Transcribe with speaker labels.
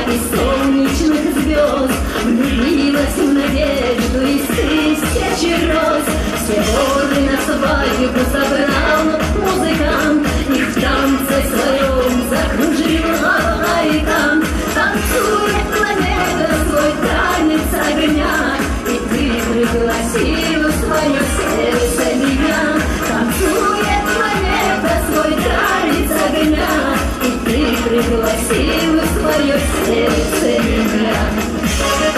Speaker 1: из солнечных звезд, влюбилась в надежду из тысячи роз. Сегодня на свадьбу собрал музыкант, их в танце своем закружил лайком. Танцует планета свой танец огня, и ты пригласил в свое сердце меня. Танцует планета свой танец огня, и ты пригласил в свое сердце меня.